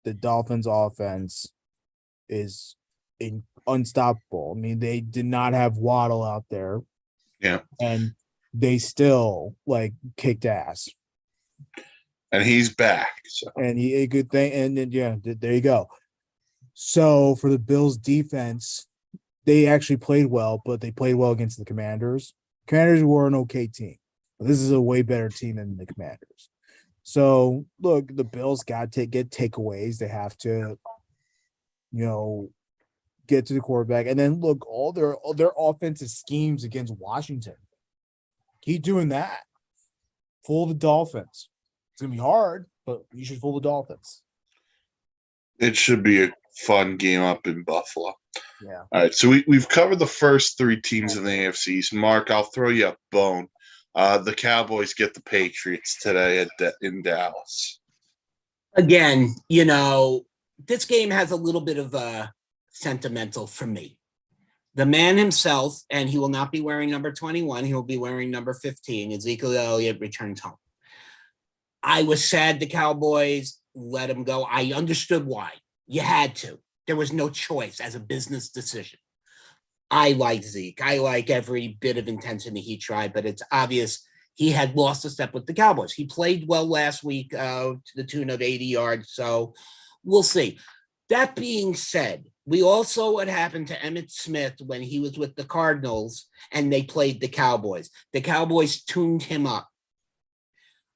the Dolphins offense is unstoppable. I mean, they did not have Waddle out there. Yeah. And they still, kicked ass. And he's back. So. And he a good thing. And then, yeah, there you go. So for the Bills defense, they actually played well, but they played well against the Commanders. Commanders were an okay team. But this is a way better team than the Commanders. So, look, the Bills got to get takeaways. They have to, get to the quarterback. And then, look, all their offensive schemes against Washington. Keep doing that. Fool the Dolphins. It's going to be hard, but you should fool the Dolphins. It should be a fun game up in Buffalo. Yeah. All right, so we've covered the first 3 teams in the AFCs. Mark, I'll throw you a bone. The Cowboys get the Patriots today in Dallas. Again, this game has a little bit of a sentimental for me. The man himself, and he will not be wearing number 21. He will be wearing number 15. Ezekiel Elliott returns home. I was sad the Cowboys let him go. I understood why. You had to. There was no choice as a business decision. I like Zeke. I like every bit of intensity he tried, but it's obvious he had lost a step with the Cowboys. He played well last week to the tune of 80 yards. So we'll see. That being said, we also what happened to Emmitt Smith when he was with the Cardinals and they played the Cowboys. The Cowboys tuned him up.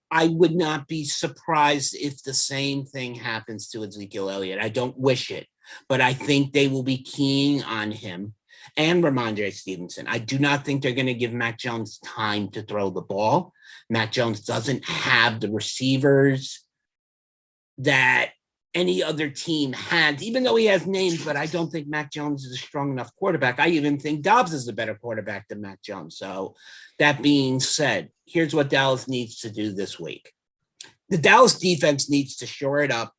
I would not be surprised if the same thing happens to Ezekiel Elliott. I don't wish it, but I think they will be keying on him and Ramondre Stevenson. I do not think they're going to give Mac Jones time to throw the ball. Mac Jones doesn't have the receivers that any other team had, even though he has names, but I don't think Mac Jones is a strong enough quarterback. I even think Dobbs is a better quarterback than Mac Jones. So that being said, here's what Dallas needs to do this week. The Dallas defense needs to shore it up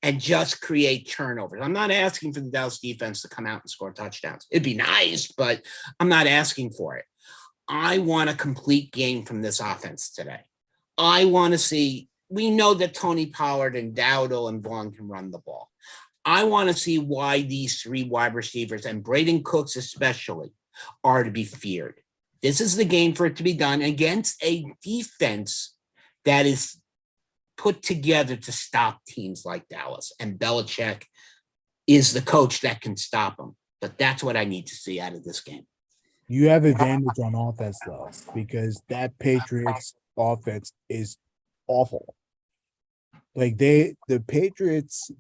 and just create turnovers. I'm not asking for the Dallas defense to come out and score touchdowns. It'd be nice, but I'm not asking for it. I want a complete game from this offense today. I want to see. We know that Tony Pollard and Dowdle and Vaughn can run the ball. I want to see why these three wide receivers and Braden Cooks especially are to be feared. This is the game for it to be done against a defense that is put together to stop teams like Dallas. And Belichick is the coach that can stop them. But that's what I need to see out of this game. You have advantage on offense, though, because that Patriots offense is awful. Like the Patriots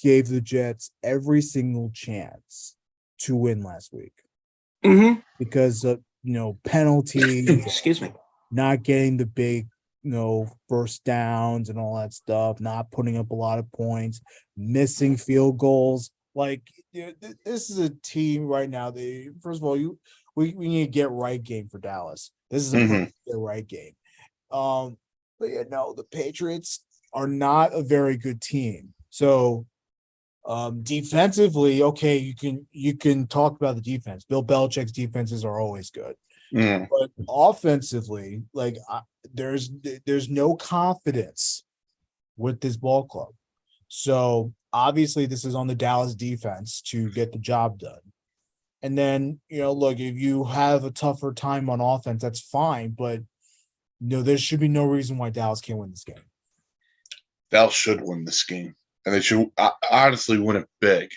gave the Jets every single chance to win last week because of penalties, excuse me, not getting the big first downs and all that stuff, not putting up a lot of points, missing field goals. Like this is a team right now. First of all, we need to get right game for Dallas. This is a get right game. But the Patriots are not a very good team. So defensively, okay, you can talk about the defense. Bill Belichick's defenses are always good. But offensively, there's no confidence with this ball club. So obviously this is on the Dallas defense to get the job done. And then, look, if you have a tougher time on offense, that's fine, but there should be no reason why Dallas can't win this game. Dallas should win this game, and they should honestly win it big.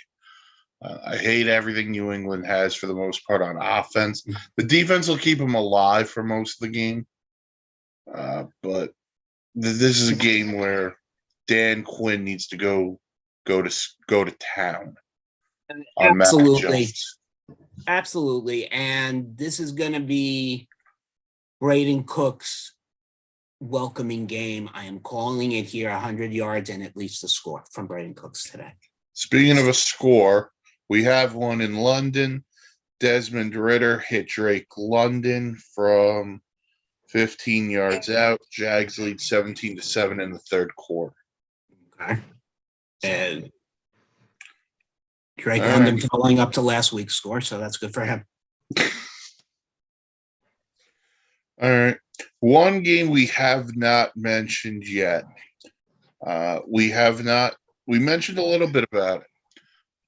I hate everything New England has for the most part on offense. The defense will keep them alive for most of the game, but this is a game where Dan Quinn needs to go to town. On Absolutely, and this is going to be Braden Cook's welcoming game. I am calling it here 100 yards and at least a score from Braden Cooks today. Speaking of a score, we have one in London. Desmond Ridder hit Drake London from 15 yards out. Jags lead 17-7 in the third quarter. Okay. And Drake London following up to last week's score, so that's good for him. All right. One game we have not mentioned yet. We mentioned a little bit about it.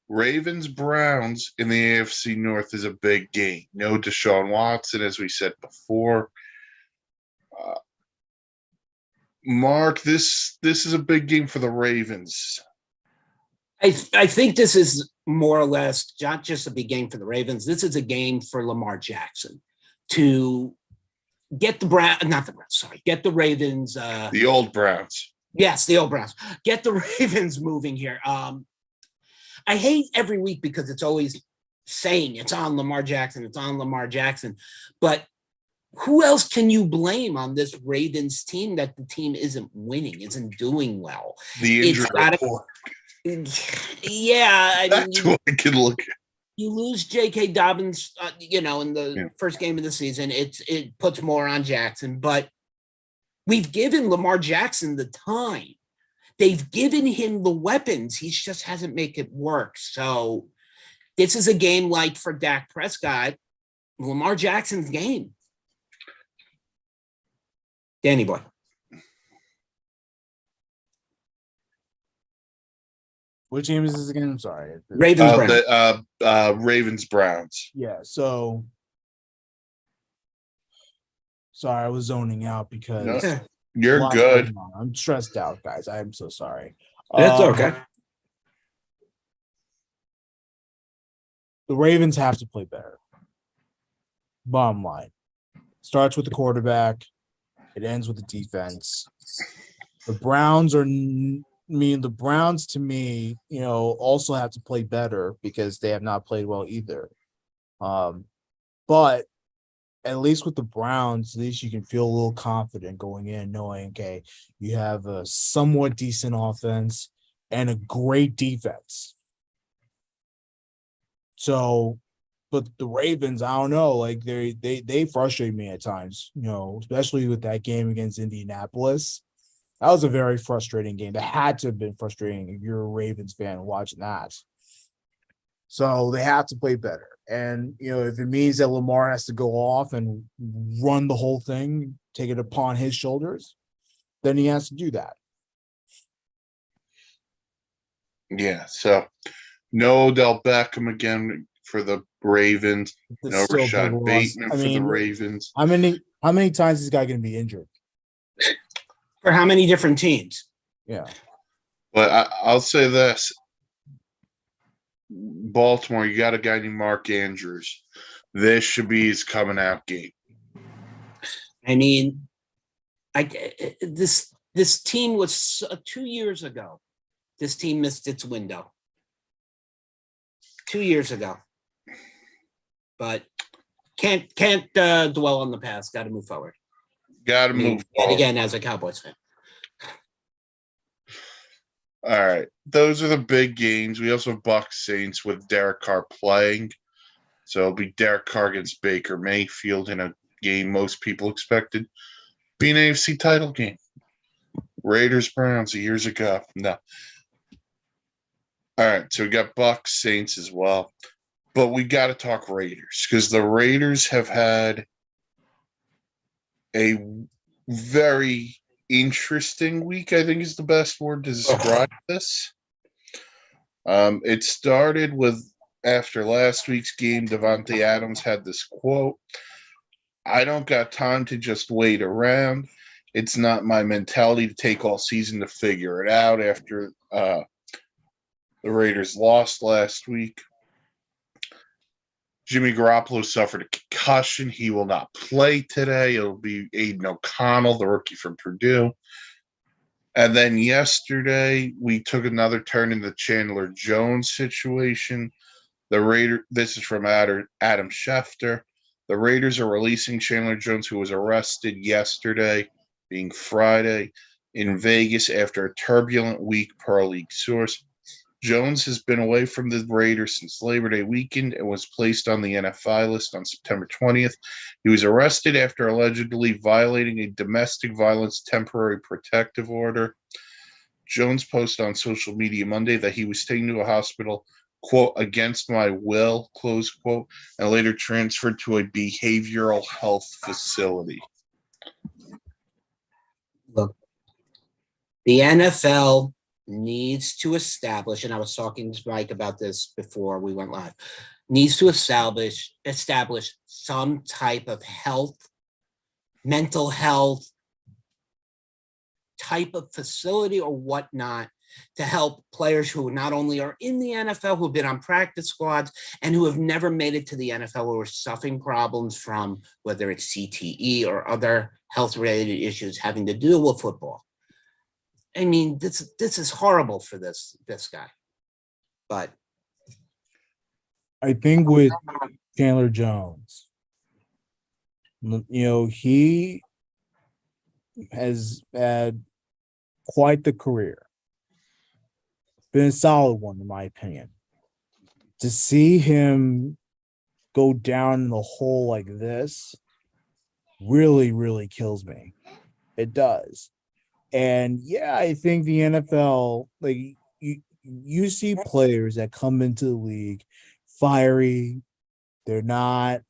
Ravens-Browns in the AFC North is a big game. No Deshaun Watson, as we said before. Mark, this is a big game for the Ravens. I think this is more or less not just a big game for the Ravens. This is a game for Lamar Jackson to get the get the Ravens. The old Browns. Yes, the old Browns. Get the Ravens moving here. I hate every week because it's always saying it's on Lamar Jackson. It's on Lamar Jackson. But who else can you blame on this Ravens team that the team isn't winning, isn't doing well? The injury report. Yeah. That's what I can look at. You lose J.K. Dobbins, in the first game of the season. It puts more on Jackson. But we've given Lamar Jackson the time. They've given him the weapons. He just hasn't made it work. So this is a game like for Dak Prescott, Lamar Jackson's game. Danny boy. Which game is this again? I'm sorry. Ravens-Browns. Ravens-Browns. Yeah, so Sorry, I was zoning out because No, a you're lot good. going on. I'm stressed out, guys. I am so sorry. That's Um, okay. The Ravens have to play better. Bottom line. Starts with the quarterback. It ends with the defense. The Browns the Browns to me, also have to play better because they have not played well either. But at least with the Browns, at least you can feel a little confident going in, knowing, okay, you have a somewhat decent offense and a great defense. So, but the Ravens, I don't know, like they frustrate me at times, especially with that game against Indianapolis. That was a very frustrating game. That had to have been frustrating if you're a Ravens fan watching that. So they have to play better. And, if it means that Lamar has to go off and run the whole thing, take it upon his shoulders, then he has to do that. Yeah, so no Odell Beckham again for the Ravens. It's No still a big Rashad loss. Bateman I for the mean, Ravens. how many times is this guy going to be injured? For how many different teams? Yeah. But I'll say this. Baltimore, you got a guy named Mark Andrews. This should be his coming out game. I mean, this team was 2 years ago. This team missed its window 2 years ago, but can't dwell on the past. Got to move forward. Got to move And forward. again, as a Cowboys fan. All right. Those are the big games. We also have Bucs Saints with Derek Carr playing. So it'll be Derek Carr against Baker Mayfield in a game most people expected. Be an AFC title game. Raiders Browns years ago. No. All right. So we got Bucs Saints as well. But we got to talk Raiders because the Raiders have had a very interesting week, I think is the best word to describe this. It started with after last week's game, Devontae Adams had this quote, "I don't got time to just wait around. It's not my mentality to take all season to figure it out," after the Raiders lost last week. Jimmy Garoppolo suffered a concussion. He will not play today. It'll be Aiden O'Connell, the rookie from Purdue. And then yesterday, we took another turn in the Chandler Jones situation. This is from Adam Schefter. The Raiders are releasing Chandler Jones, who was arrested yesterday, being Friday, in Vegas after a turbulent week, per a league source. Jones has been away from the Raiders since Labor Day weekend and was placed on the NFI list on September 20th. He was arrested after allegedly violating a domestic violence temporary protective order. Jones posted on social media Monday that he was taken to a hospital, quote, "against my will," close quote, and later transferred to a behavioral health facility. Look, the NFL needs to establish, and I was talking to Mike about this before we went live, needs to establish some type of mental health type of facility or whatnot to help players who not only are in the NFL, who've been on practice squads, and who have never made it to the NFL or are suffering problems from whether it's CTE or other health-related issues having to do with football. I mean, this is horrible for this guy. But I think with Chandler Jones, he has had quite the career. Been a solid one, in my opinion. To see him go down in the hole like this really, really kills me. It does. And yeah, I think the NFL, like you see players that come into the league fiery. They're not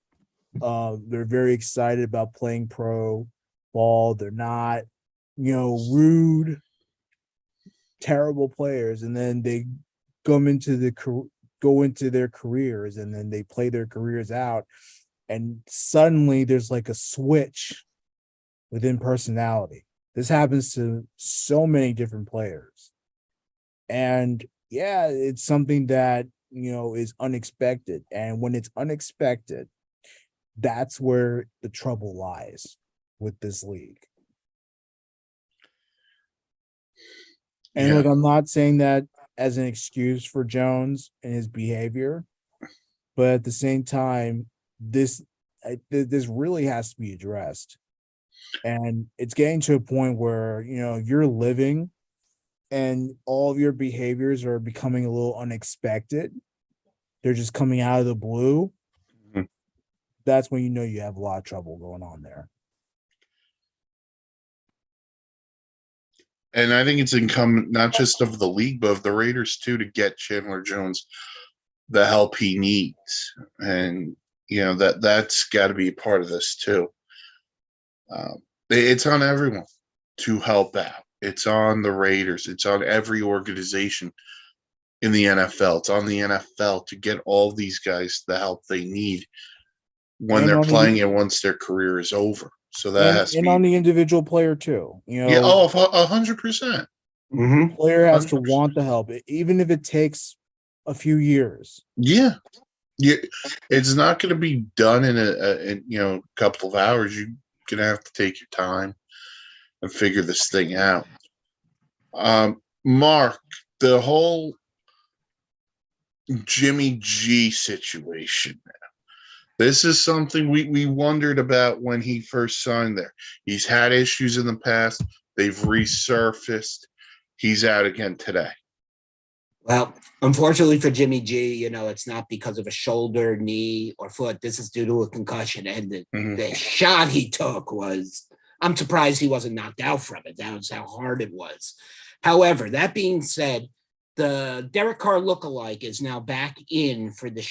they're very excited about playing pro ball. They're not, rude, terrible players, and then they go into their careers and then they play their careers out, and suddenly there's like a switch within personality. This happens to so many different players. And yeah, it's something that, is unexpected. And when it's unexpected, that's where the trouble lies with this league. And Yeah. I'm not saying that as an excuse for Jones and his behavior, but at the same time, this really has to be addressed. And it's getting to a point where, you're living and all of your behaviors are becoming a little unexpected. They're just coming out of the blue. Mhm. That's when you have a lot of trouble going on there. And I think it's incumbent not just of the league, but of the Raiders too, to get Chandler Jones the help he needs. And that's got to be a part of this too. It's on everyone to help out. It's on the Raiders. It's on every organization in the NFL. It's on the NFL to get all these guys the help they need when And they're on the playing and once their career is over. So that has to and be on the individual player too. yeah. Oh, 100%. Mm-hmm. Player has to 100%. want the help, even if it takes a few years. Yeah. Yeah. It's not going to be done in a couple of hours. You're going to have to take your time and figure this thing out. Mark, the whole Jimmy G situation. This is something we wondered about when he first signed there. He's had issues in the past. They've resurfaced. He's out again today. Well, unfortunately for Jimmy G, it's not because of a shoulder, knee, or foot. This is due to a concussion. And the shot he took I'm surprised he wasn't knocked out from it. That was how hard it was. However, that being said, the Derek Carr lookalike is now back in for the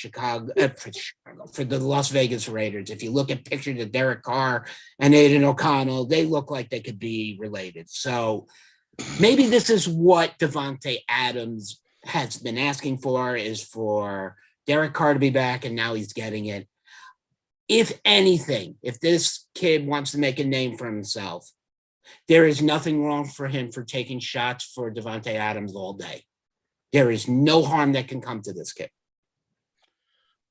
for the Las Vegas Raiders. If you look at pictures of Derek Carr and Aiden O'Connell, they look like they could be related. So maybe this is what Davante Adams has been asking for, is for Derek Carr to be back, and now he's getting it. If anything, if this kid wants to make a name for himself, there is nothing wrong for him for taking shots for Davante Adams all day. There is no harm that can come to this kid.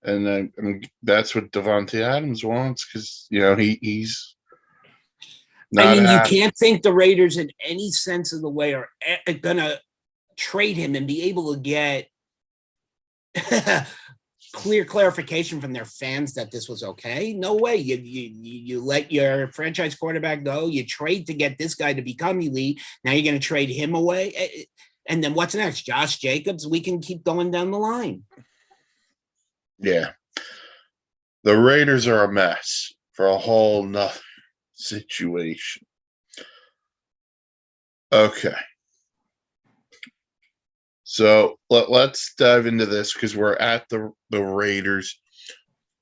And that's what Davante Adams wants, because he's not. You can't think the Raiders in any sense of the way are gonna trade him and be able to get clear clarification from their fans that this was okay. No way. You let your franchise quarterback go. You trade to get this guy to become elite. Now you're going to trade him away. And then what's next? Josh Jacobs? We can keep going down the line. Yeah. The Raiders are a mess for a whole nother situation. Okay. So let's dive into this, because we're at the Raiders.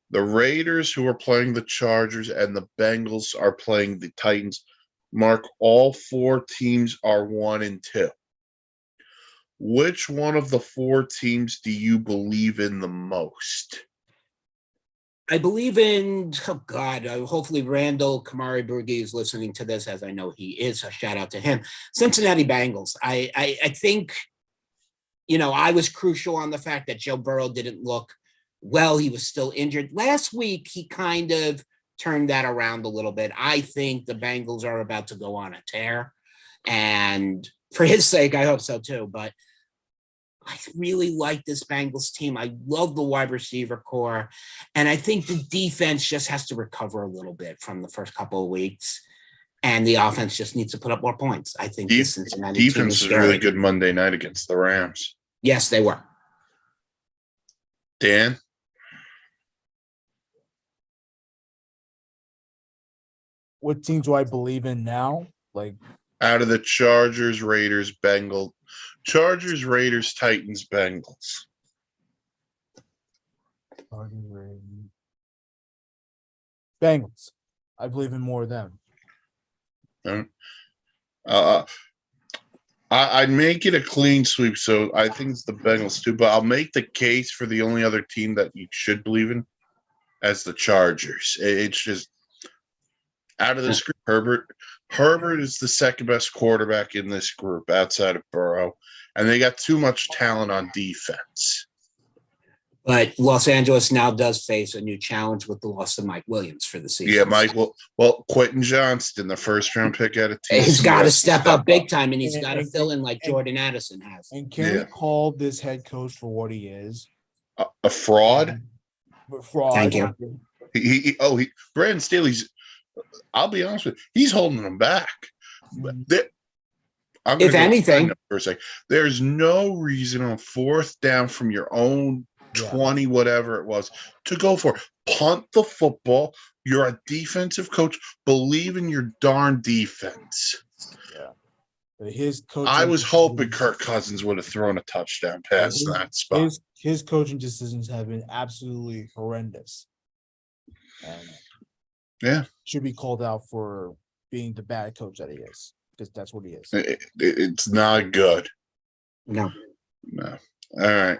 The Raiders, who are playing the Chargers, and the Bengals are playing the Titans. Mark, all four teams are 1-2. Which one of the four teams do you believe in the most? I believe in, hopefully Randall Kamari Burgi is listening to this, as I know he is. A shout out to him. Cincinnati Bengals. I think, I was crucial on the fact that Joe Burrow didn't look well. He was still injured. Last week, he kind of turned that around a little bit. I think the Bengals are about to go on a tear. And for his sake, I hope so too. But I really like this Bengals team. I love the wide receiver core. And I think the defense just has to recover a little bit from the first couple of weeks. And the offense just needs to put up more points. I think the Cincinnati defense was really good Monday night against the Rams. Yes, they were. Dan? What team do I believe in now? Out of the Chargers, Raiders, Bengals. Chargers, Raiders, Titans, Bengals. Bengals. I believe in more of them. I'd make it a clean sweep, so I think it's the Bengals too. But I'll make the case for the only other team that you should believe in as the Chargers. It's just Out of this group, Herbert is the second best quarterback in this group outside of Burrow, and they got too much talent on defense. But Los Angeles now does face a new challenge with the loss of Mike Williams for the season. Yeah, Mike. Well, Quentin Johnston, the first round pick out of TCU, He's got to step up big time, and he's got to fill in like and- Jordan Addison has. And can we call this head coach for what he is? a fraud. Fraud. Thank you. Brandon Staley's. I'll be honest with you, he's holding them back. I'm If anything, for a sec, there's no reason on fourth down from your own 20, whatever it was, to go for it. Punt the football. You're a defensive coach. Believe in your darn defense. Yeah. His coach. I was hoping Kirk Cousins would have thrown a touchdown pass in that spot. His coaching decisions have been absolutely horrendous. And should be called out for being the bad coach that he is, because that's what he is. It's not good. No. All right.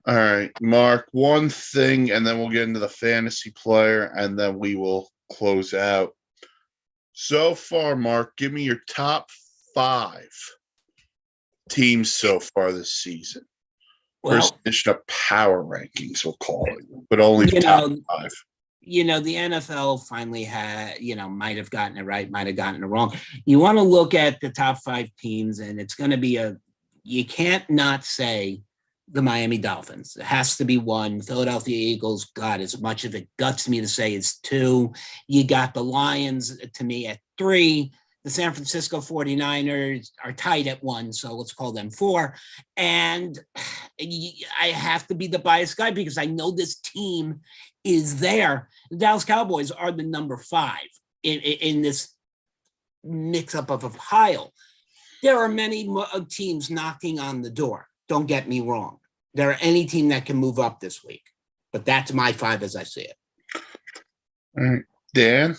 All right, Mark, one thing, and then we'll get into the fantasy player, and then we will close out. So far, Mark, give me your top 5 teams so far this season. First edition of power rankings, we'll call it, but only top 5. The NFL finally might have gotten it right, might have gotten it wrong. You want to look at the top 5 teams, and it's going to be you can't not say the Miami Dolphins. It has to be 1. Philadelphia Eagles, God, as much of it guts me to say is 2. You got the Lions, to me, at 3. The San Francisco 49ers are tied at 1, so let's call them 4. And I have to be the biased guy because I know this team is there. The Dallas Cowboys are the number 5 in this mix-up of a pile. There are many teams knocking on the door. Don't get me wrong. There are any team that can move up this week. But that's my 5 as I see it. All right. Dan?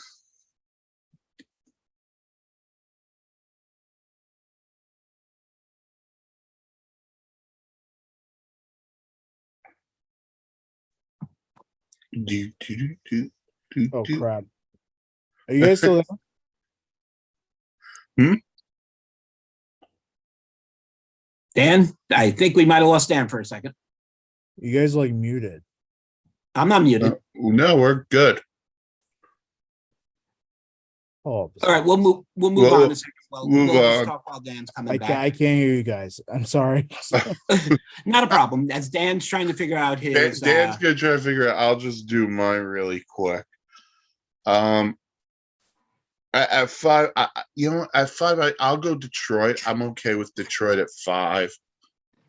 Oh, crap. Are you guys still there? Dan, I think we might have lost Dan for a second. You guys muted. I'm not muted. No, we're good. Oh, all right, we'll move on a second. We'll just talk while Dan's coming back. I can't hear you guys. I'm sorry. Not a problem. As Dan's trying to figure out his. Dan's gonna try to figure out. I'll just do mine really quick. At 5, at 5, I'll go Detroit. I'm okay with Detroit at 5.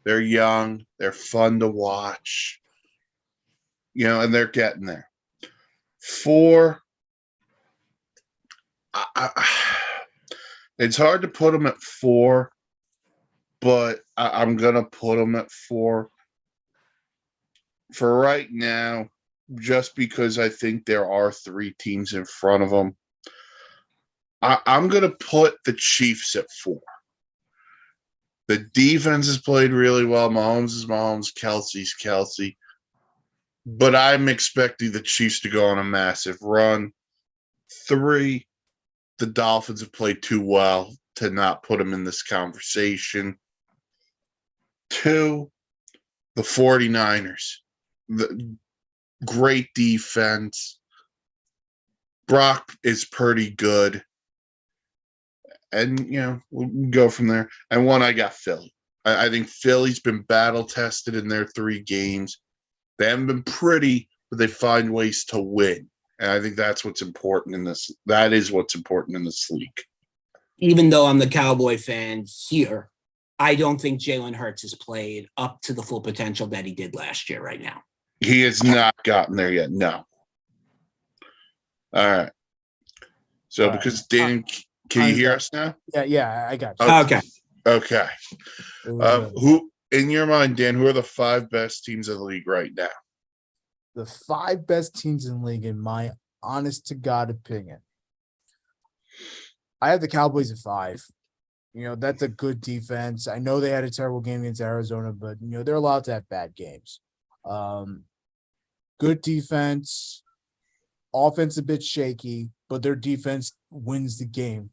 They're young. They're fun to watch. And they're getting there. 4. It's hard to put them at 4, but I'm going to put them at 4 for right now, just because I think there are 3 teams in front of them. I'm going to put the Chiefs at 4. The defense has played really well. Mahomes is Mahomes. Kelsey's Kelsey. But I'm expecting the Chiefs to go on a massive run. 3, the Dolphins have played too well to not put them in this conversation. 2, the 49ers. The great defense. Brock is pretty good. And, we'll go from there. And 1, I got Philly. I think Philly's been battle-tested in their 3 games. They haven't been pretty, but they find ways to win. And I think that's what's important in this. That is what's important in this league. Even though I'm the Cowboy fan here, I don't think Jalen Hurts has played up to the full potential that he did last year right now. He has not gotten there yet, no. All right. So because Dan... Can you hear us now? Yeah, I got you. Okay. Who, in your mind, Dan, who are the 5 best teams in the league right now? The 5 best teams in the league, in my honest to God opinion. I have the Cowboys at 5. That's a good defense. I know they had a terrible game against Arizona, but, they're allowed to have bad games. Good defense. Offense a bit shaky, but their defense wins the game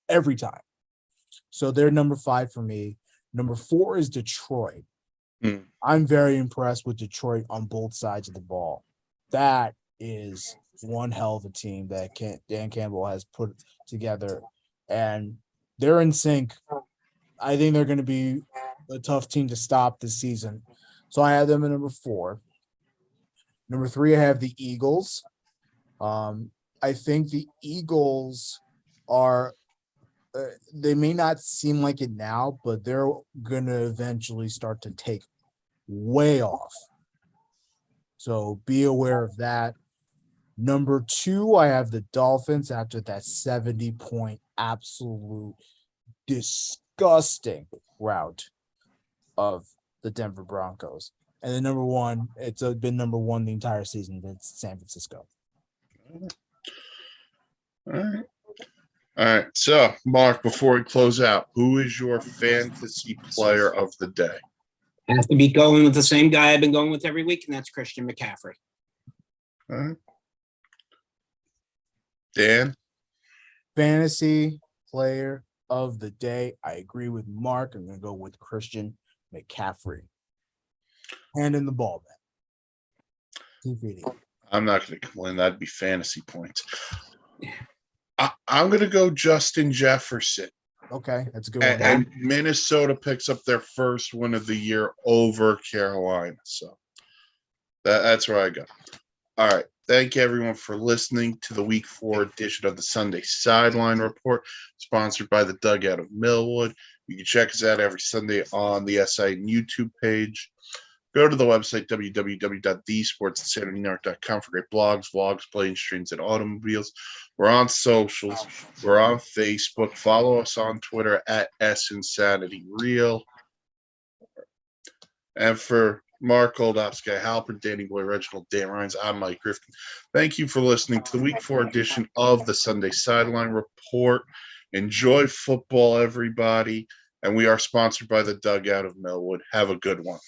every time. So they're number 5 for me. Number 4 is Detroit. I'm very impressed with Detroit on both sides of the ball. That is one hell of a team that Dan Campbell has put together, and they're in sync. I think they're going to be a tough team to stop this season. So I have them at number 4. Number 3, I have the Eagles. I think the Eagles are they may not seem like it now, but they're going to eventually start to take way off. So be aware of that. Number 2, I have the Dolphins after that 70-point absolute disgusting rout of the Denver Broncos. And then number 1, it's been number 1 the entire season. It's San Francisco. All right. So, Mark, before we close out, who is your fantasy player of the day? I have to be going with the same guy I've been going with every week, and that's Christian McCaffrey. All right. Dan? Fantasy player of the day. I agree with Mark. I'm going to go with Christian McCaffrey. Handing the ball back. I'm not going to complain. That'd be fantasy points. I'm going to go Justin Jefferson. Okay, that's a good one. And Minnesota picks up their first win of the year over Carolina. So that's where I go. All right. Thank you, everyone, for listening to the Week 4 edition of the Sunday Sideline Report, sponsored by the Dugout of Millwood. You can check us out every Sunday on the SI YouTube page. Go to the website, www.thesportsinsanitynetwork.com for great blogs, vlogs, playing streams, and automobiles. We're on socials. We're on Facebook. Follow us on Twitter at SInsanityReal. And for Mark Goldowski, Halpern, Danny Boy, Reginald, Dan Rhines, I'm Mike Griffin. Thank you for listening to the Week 4 edition of the Sunday Sideline Report. Enjoy football, everybody. And we are sponsored by the Dugout of Millwood. Have a good one.